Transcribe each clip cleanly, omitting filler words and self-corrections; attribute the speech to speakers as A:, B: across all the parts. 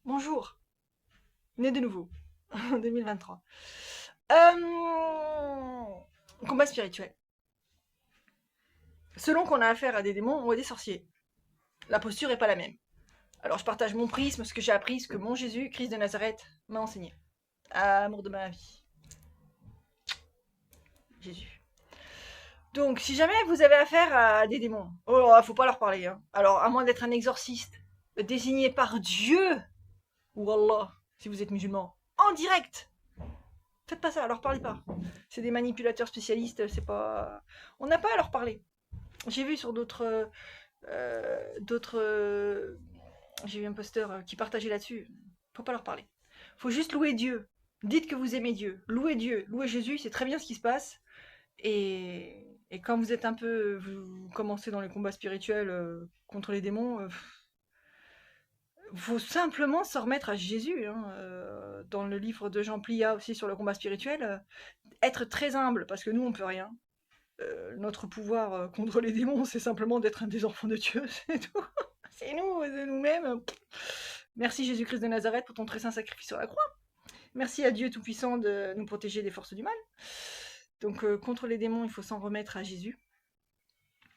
A: Bonjour, né de nouveau, en 2023. Combat spirituel. Selon qu'on a affaire à des démons ou à des sorciers, la posture est pas la même. Alors je partage mon prisme, ce que j'ai appris, ce que mon Jésus, Christ de Nazareth, m'a enseigné. Amour de ma vie. Jésus. Donc, si jamais vous avez affaire à des démons, oh, faut pas leur parler. Hein. Alors, à moins d'être un exorciste désigné par Dieu, ou Allah, si vous êtes musulman, en direct, faites pas ça, leur parlez pas. C'est des manipulateurs spécialistes, c'est pas. On n'a pas à leur parler. J'ai vu sur d'autres. J'ai vu un posteur qui partageait là-dessus. Faut pas leur parler. Faut juste louer Dieu. Dites que vous aimez Dieu, louez Jésus, c'est très bien ce qui se passe. Et quand vous êtes un peu, vous commencez dans les combats spirituels contre les démons, faut simplement s'en remettre à Jésus. Hein. Dans le livre de Jean Plia aussi sur le combat spirituel, être très humble parce que nous on peut rien. Notre pouvoir contre les démons, c'est simplement d'être un des enfants de Dieu, c'est tout. C'est nous, c'est nous-mêmes. Merci Jésus-Christ de Nazareth pour ton très saint sacrifice sur la croix. Merci à Dieu Tout-Puissant de nous protéger des forces du mal. Donc contre les démons, il faut s'en remettre à Jésus.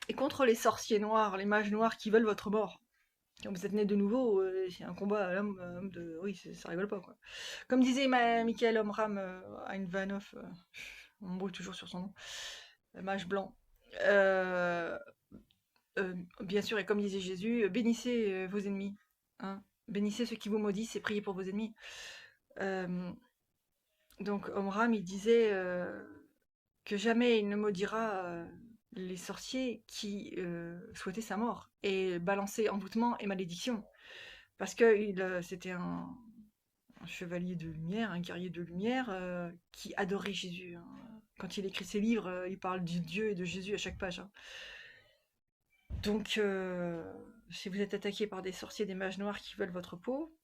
A: Et contre les sorciers noirs, les mages noirs qui veulent votre mort. Quand vous êtes né de nouveau, c'est un combat à l'homme de... Oui, ça rigole pas, quoi. Comme disait Michael Omram à une Vanoff, on me brûle toujours sur son nom, le mage blanc. Euh, Bien sûr, et comme disait Jésus, bénissez vos ennemis. Hein. Bénissez ceux qui vous maudissent et priez pour vos ennemis. Euh, donc Omram, il disait que jamais il ne maudira les sorciers qui souhaitaient sa mort et balançaient envoûtement et malédiction. Parce que c'était un chevalier de lumière, un guerrier de lumière qui adorait Jésus. Hein. Quand il écrit ses livres, il parle de Dieu et de Jésus à chaque page. Hein. Donc, si vous êtes attaqué par des sorciers, des mages noirs qui veulent votre peau,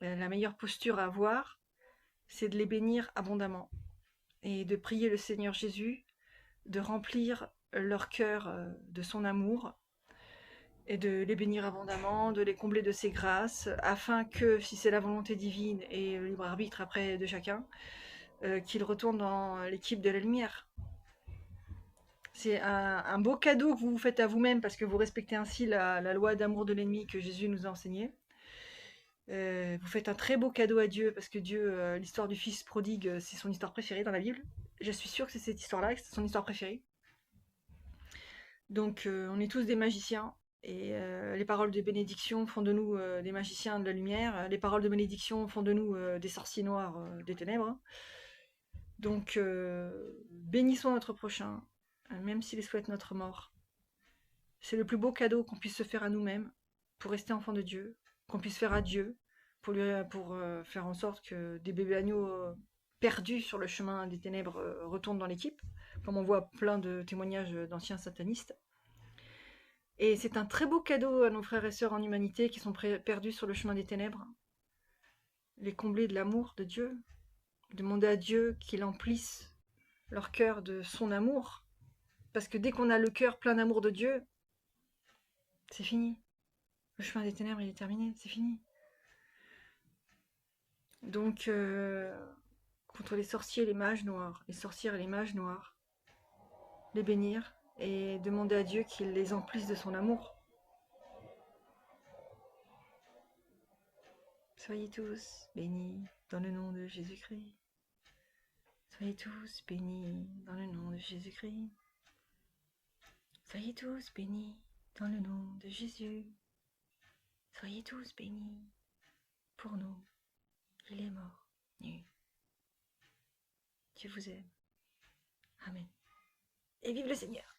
A: la meilleure posture à avoir, c'est de les bénir abondamment et de prier le Seigneur Jésus de remplir leur cœur de son amour et de les bénir abondamment, de les combler de ses grâces, afin que, si c'est la volonté divine et le libre arbitre après de chacun, qu'ils retournent dans l'équipe de la lumière. C'est un beau cadeau que vous vous faites à vous-même parce que vous respectez ainsi la loi d'amour de l'ennemi que Jésus nous a enseignée. Vous faites un très beau cadeau à Dieu parce que Dieu, l'histoire du fils prodigue, c'est son histoire préférée dans la Bible. Je suis sûre que c'est cette histoire-là, que c'est son histoire préférée. Donc on est tous des magiciens et les paroles de bénédiction font de nous des magiciens de la lumière. Les paroles de bénédiction font de nous des sorciers noirs des ténèbres. Donc bénissons notre prochain, même s'il souhaite notre mort. C'est le plus beau cadeau qu'on puisse se faire à nous-mêmes pour rester enfant de Dieu, qu'on puisse faire à Dieu pour faire en sorte que des bébés agneaux perdus sur le chemin des ténèbres retournent dans l'équipe, comme on voit plein de témoignages d'anciens satanistes. Et c'est un très beau cadeau à nos frères et sœurs en humanité qui sont perdus sur le chemin des ténèbres. Les combler de l'amour de Dieu, demander à Dieu qu'il emplisse leur cœur de son amour. Parce que dès qu'on a le cœur plein d'amour de Dieu, c'est fini. Le chemin des ténèbres, il est terminé, c'est fini. Donc, contre les sorciers et les mages noirs, les sorcières et les mages noirs, les bénir et demander à Dieu qu'il les emplisse de son amour. Soyez tous bénis dans le nom de Jésus-Christ. Soyez tous bénis dans le nom de Jésus-Christ. Soyez tous bénis dans le nom de Jésus. Soyez tous bénis pour nous. Il est mort, nu. Dieu vous aime. Amen. Et vive le Seigneur!